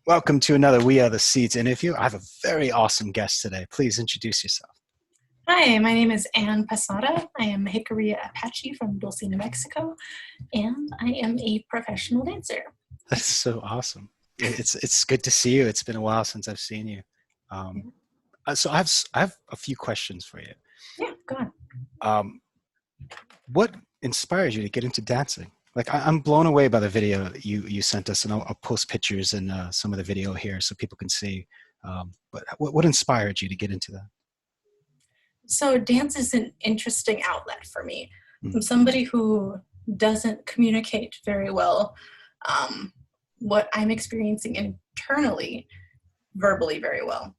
Welcome to another We Are the Seeds interview. I have a very awesome guest today. Please introduce yourself. Hi, my name is Ann Pesata. I am a Hickory Apache from Dulce, New Mexico, and I am a professional dancer. That's so awesome. It's good to see you. It's been a while since I've seen you. Um, so I have a few questions for you. Yeah, go on. Um, what inspires you to get into dancing? Like I'm blown away by the video you sent us, and I'll post pictures and some of the video here so people can see. But what inspired you to get into that? So dance is an interesting outlet for me. Mm. I'm somebody who doesn't communicate very well what I'm experiencing internally, verbally very well.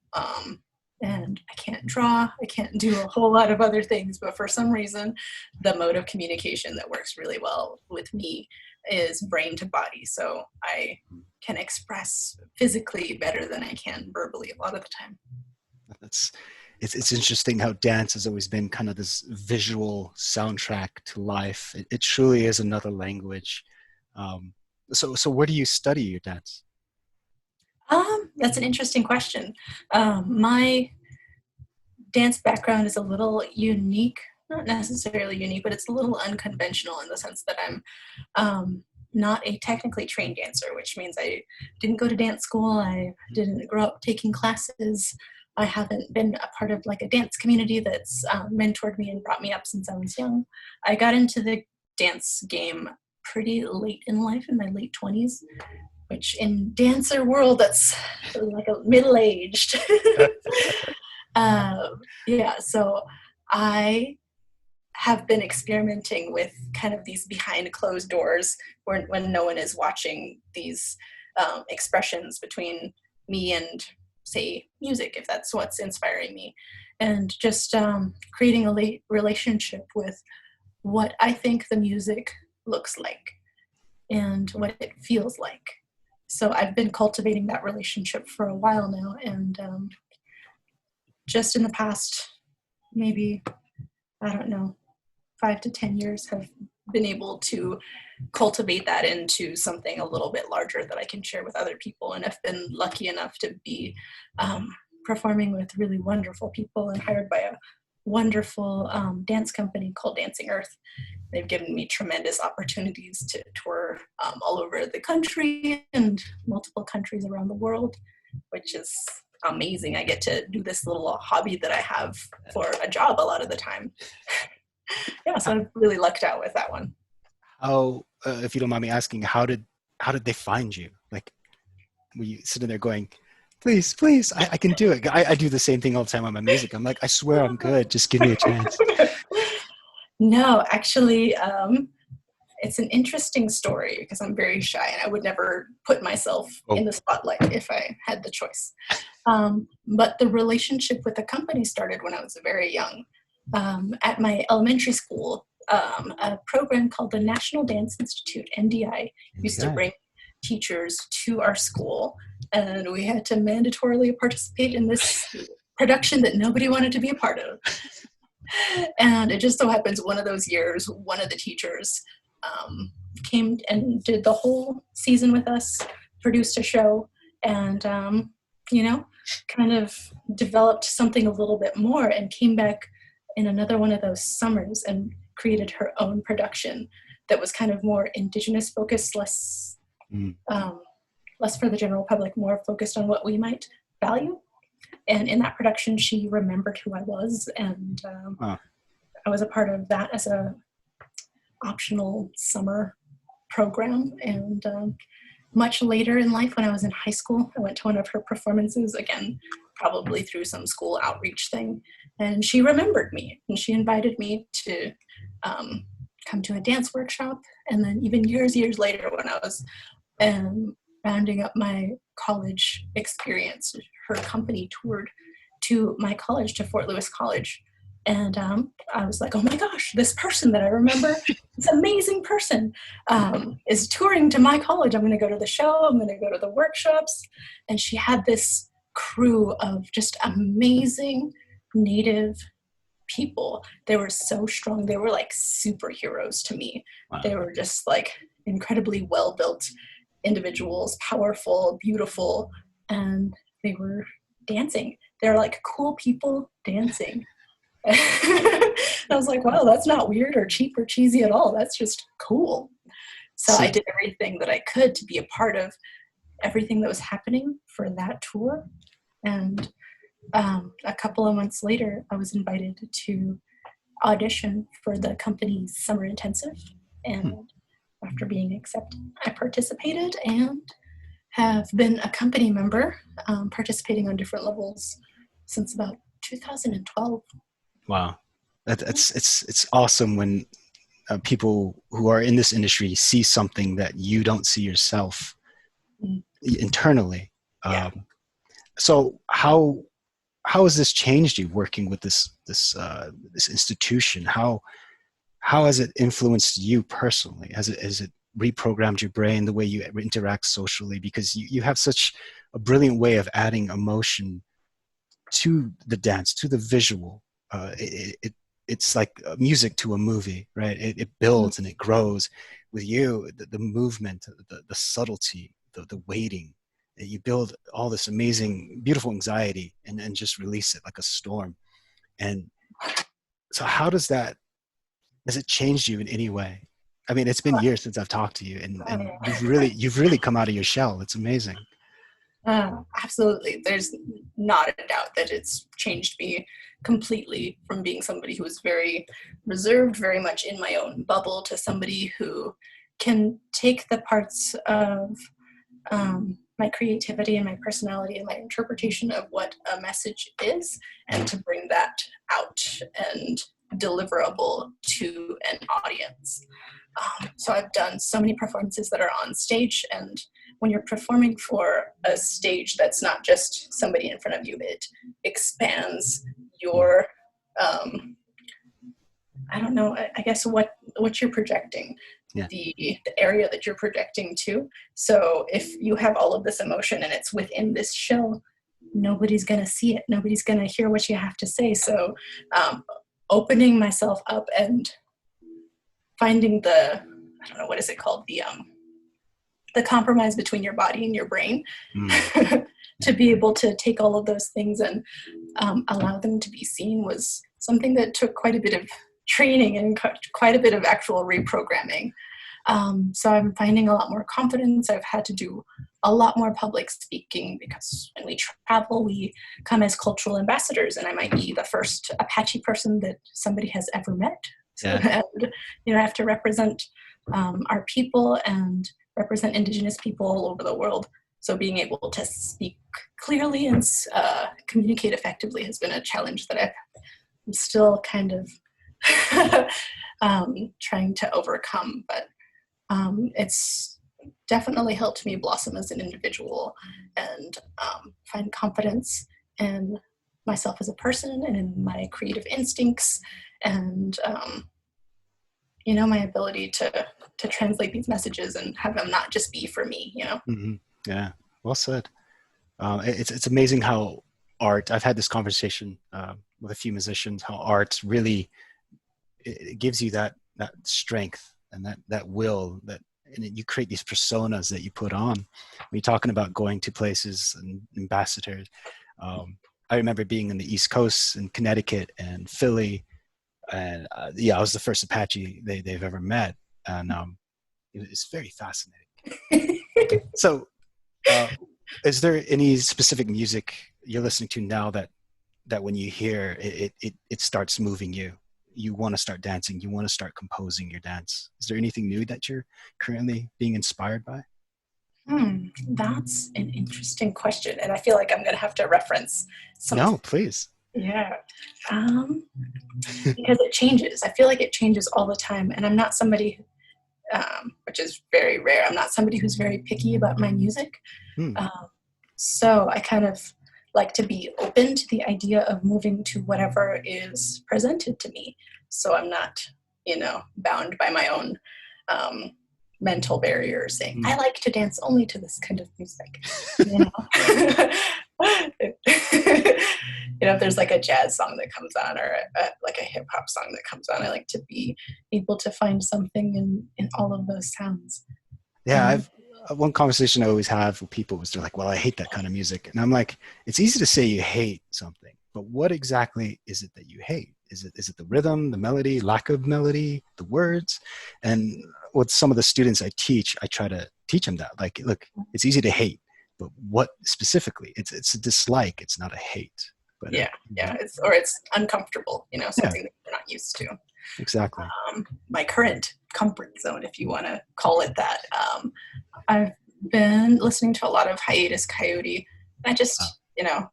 And I can't draw, I can't do a whole lot of other things, but for some reason, the mode of communication that works really well with me is brain to body. So I can express physically better than I can verbally a lot of the time. That's it's interesting how dance has always been kind of this visual soundtrack to life. It truly is another language. So where do you study your dance? That's an interesting question. My dance background is a little unique, not necessarily unique, but it's a little unconventional in the sense that I'm not a technically trained dancer, which means I didn't go to dance school. I didn't grow up taking classes. I haven't been a part of like a dance community that's mentored me and brought me up since I was young. I got into the dance game pretty late in life, in my late 20s, which in dancer world, that's like a middle-aged. Yeah, so I have been experimenting with kind of these behind closed doors when no one is watching, these expressions between me and, say, music, if that's what's inspiring me, and just creating a relationship with what I think the music looks like and what it feels like. So I've been cultivating that relationship for a while now, and just in the past, maybe, I don't know, 5 to 10 years, have been able to cultivate that into something a little bit larger that I can share with other people. And I've been lucky enough to be performing with really wonderful people and hired by a wonderful dance company called Dancing Earth. They've given me tremendous opportunities to tour all over the country and multiple countries around the world, which is amazing. I get to do this little hobby that I have for a job a lot of the time. Yeah, so I've really lucked out with that one. How, if you don't mind me asking, how did they find you? Like, were you sitting there going, please, please, I can do it. I do the same thing all the time on my music. I'm like, I swear I'm good. Just give me a chance. No, actually, it's an interesting story because I'm very shy and I would never put myself in Oh, the spotlight if I had the choice. But the relationship with the company started when I was very young. At my elementary school, a program called the National Dance Institute, NDI, used to okay. bring teachers to our school, and we had to mandatorily participate in this production that nobody wanted to be a part of. And it just so happens one of those years, one of the teachers came and did the whole season with us, produced a show, and kind of developed something a little bit more, and came back in another one of those summers and created her own production that was kind of more indigenous focused, Mm. less for the general public, more focused on what we might value. And in that production, she remembered who I was, and Huh. I was a part of that as a optional summer program. And much later in life, when I was in high school, I went to one of her performances, again, probably through some school outreach thing, and she remembered me, and she invited me to come to a dance workshop. And then even years later, when I was rounding up my college experience, her company toured to my college, to Fort Lewis College. And I was like, oh my gosh, this person that I remember, this amazing person, is touring to my college. I'm going to go to the show. I'm going to go to the workshops. And she had this crew of just amazing Native people. They were so strong. They were like superheroes to me. Wow. They were just like incredibly well built. individuals, powerful, beautiful, and they were dancing. They're like cool people dancing. And I was like, wow, that's not weird or cheap or cheesy at all. That's just cool. So So I did everything that I could to be a part of everything that was happening for that tour. And a couple of months later, I was invited to audition for the company's summer intensive. hmm, And after being accepted, I participated and have been a company member, participating on different levels since about 2012. wow, it's awesome when people who are in this industry see something that you don't see yourself Mm, internally. yeah. So how has this changed you working with this institution? How has it influenced you personally? Has it reprogrammed your brain, the way you interact socially? Because you have such a brilliant way of adding emotion to the dance, to the visual. It's like music to a movie, right? It Mm, builds and it grows. With you, the movement, the subtlety, the waiting, you build all this amazing, beautiful anxiety and just release it like a storm. And so has it changed you in any way? I mean, it's been years since I've talked to you, and you've really come out of your shell. It's amazing. absolutely. There's not a doubt that it's changed me completely from being somebody who was very reserved, very much in my own bubble, to somebody who can take the parts of my creativity and my personality and my interpretation of what a message is, and to bring that out and deliverable to an audience. So I've done so many performances that are on stage, and when you're performing for a stage that's not just somebody in front of you, it expands your I don't know, I guess what you're projecting, Yeah. the area that you're projecting to. So if you have all of this emotion and it's within this shell, nobody's going to see it. Nobody's going to hear what you have to say. So um, opening myself up and finding I don't know, what is it called? The compromise between your body and your brain Mm, to yeah. be able to take all of those things and allow them to be seen was something that took quite a bit of training and quite a bit of actual reprogramming. So I'm finding a lot more confidence. I've had to do a lot more public speaking because when we travel, we come as cultural ambassadors, and I might be the first Apache person that somebody has ever met. So, Yeah. and, I have to represent our people and represent Indigenous people all over the world. So being able to speak clearly and communicate effectively has been a challenge that I'm still kind of trying to overcome. But it's definitely helped me blossom as an individual and find confidence in myself as a person and in my creative instincts and my ability to translate these messages and have them not just be for me. Hmm. Yeah. Well said. It's amazing how art. I've had this conversation with a few musicians. How art really it gives you that strength and that will that and you create these personas that you put on. When you're talking about going to places and ambassadors, I remember being in the East Coast in Connecticut and Philly, and yeah, I was the first Apache they've ever met, and it's very fascinating. So, uh, is there any specific music you're listening to now that when you hear it starts moving you? You want to start dancing. You want to start composing your dance. Is there anything new that you're currently being inspired by? That's an interesting question, and I feel like I'm going to have to reference something. No, please. Yeah, um, because it changes. I feel like it changes all the time, and I'm not somebody, which is very rare. I'm not somebody who's very picky about my music. Hmm. Um, so I kind of like to be open to the idea of moving to whatever is presented to me. So I'm not, bound by my own um, mental barriers saying, Hmm. I like to dance only to this kind of music. You know? If there's like a jazz song that comes on or like a hip hop song that comes on, I like to be able to find something in all of those sounds. Yeah, Um, one conversation I always have with people was they're like, well, I hate that kind of music. And I'm like, it's easy to say you hate something, but what exactly is it that you hate? Is it the rhythm, the melody, lack of melody, the words? And with some of the students I teach, I try to teach them that. Like, look, it's easy to hate, but what specifically? It's a dislike. It's not a hate. But Yeah, yeah, it's uncomfortable, yeah, something that you're not used to. exactly. My current comfort zone, if you want to call it that. I've been listening to a lot of Hiatus Coyote. I Uh, just,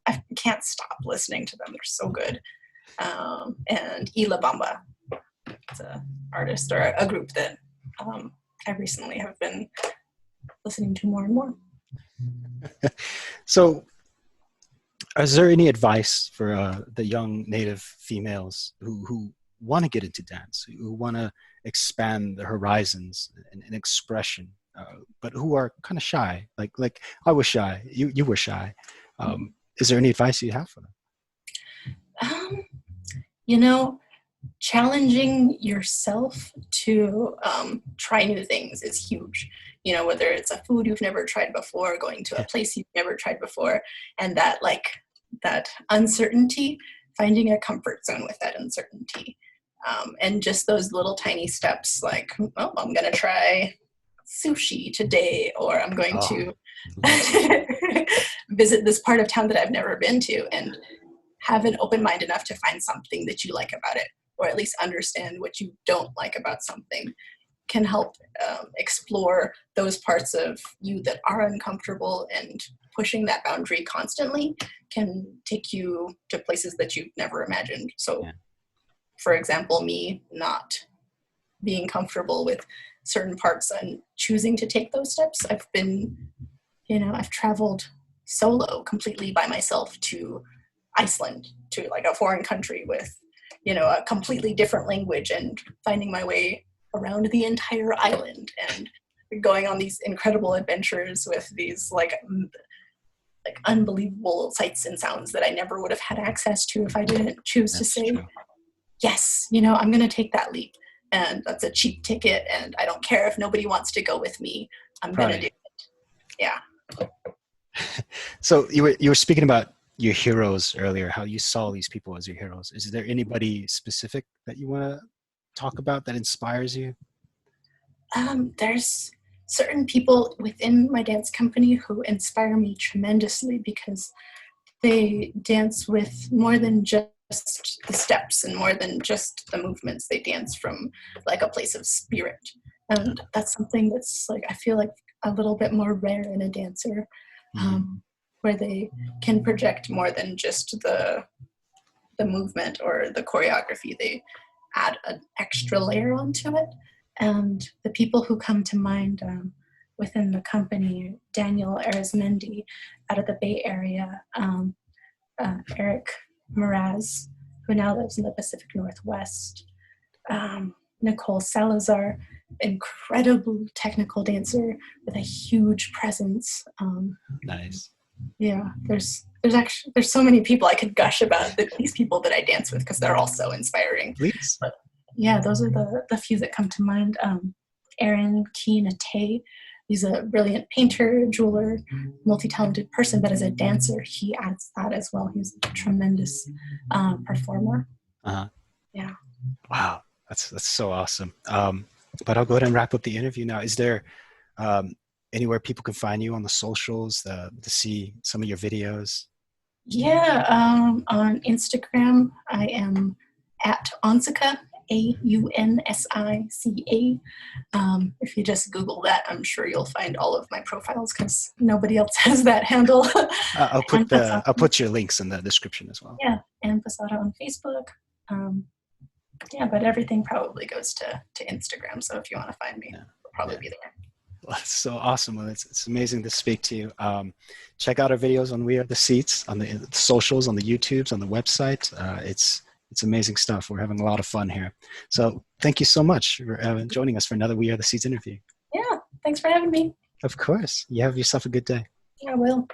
I can't stop listening to them. They're so good. And Ila Bamba, it's an artist or a group that I recently have been listening to more and more. so is there any advice for the young native females who want to get into dance, who want to expand their horizons and expression, but who are kind of shy? Like I was shy, you were shy. Is there any advice you have for them? Um, you know, challenging yourself to try new things is huge. Whether it's a food you've never tried before, going to a Yeah, place you've never tried before, and that uncertainty, finding a comfort zone with that uncertainty. And just those little tiny steps like, oh, I'm going to try sushi today, or I'm going oh, to love sushi. visit this part of town that I've never been to, and have an open mind enough to find something that you like about it, or at least understand what you don't like about something, can help explore those parts of you that are uncomfortable, and pushing that boundary constantly can take you to places that you've never imagined. So, Yeah, for example, me not being comfortable with certain parts and choosing to take those steps, I've traveled solo completely by myself to Iceland, to like a foreign country with, a completely different language, and finding my way around the entire island, and going on these incredible adventures with these like unbelievable sights and sounds that I never would have had access to if I didn't choose to that's say, true. yes, I'm going to take that leap. And that's a cheap ticket. And I don't care if nobody wants to go with me. I'm going to do Right. it. Yeah. So you were speaking about your heroes earlier, how you saw these people as your heroes. Is there anybody specific that you want to talk about that inspires you? There's certain people within my dance company who inspire me tremendously, because they dance with more than just the steps and more than just the movements. They dance from like a place of spirit. And that's something that's like, I feel like a little bit more rare in a dancer, Mm-hmm. um, where they can project more than just the movement or the choreography. They add an extra layer onto it. And the people who come to mind within the company, Daniel Arizmendi out of the Bay Area, Eric Mraz, who now lives in the Pacific Northwest, Nicole Salazar, incredible technical dancer with a huge presence. Nice. Yeah, there's so many people I could gush about these people that I dance with, because they're all so inspiring. Please. But yeah, those are the few that come to mind. Aaron Keen Ate, he's a brilliant painter, jeweler, multi-talented person, but as a dancer, he adds that as well. He's a tremendous performer. Uh-huh. Yeah. Wow, that's so awesome. But I'll go ahead and wrap up the interview now. Is there um, anywhere people can find you on the socials to see some of your videos? Yeah, on Instagram, I am at Onsica, Aunsica. If you just Google that, I'm sure you'll find all of my profiles, because nobody else has that handle. And Pesata, I'll put your links in the description as well. yeah, and Pesata on Facebook. Yeah, but everything probably goes to Instagram. So if you want to find me, Yeah, we'll probably yeah. be there. Well, that's so awesome. Well, it's amazing to speak to you. Check out our videos on We Are the Seats on the socials, on the YouTubes, on the website. It's amazing stuff. We're having a lot of fun here. So thank you so much for joining us for another We Are the Seats interview. Yeah, thanks for having me. Of course. You have yourself a good day. I will.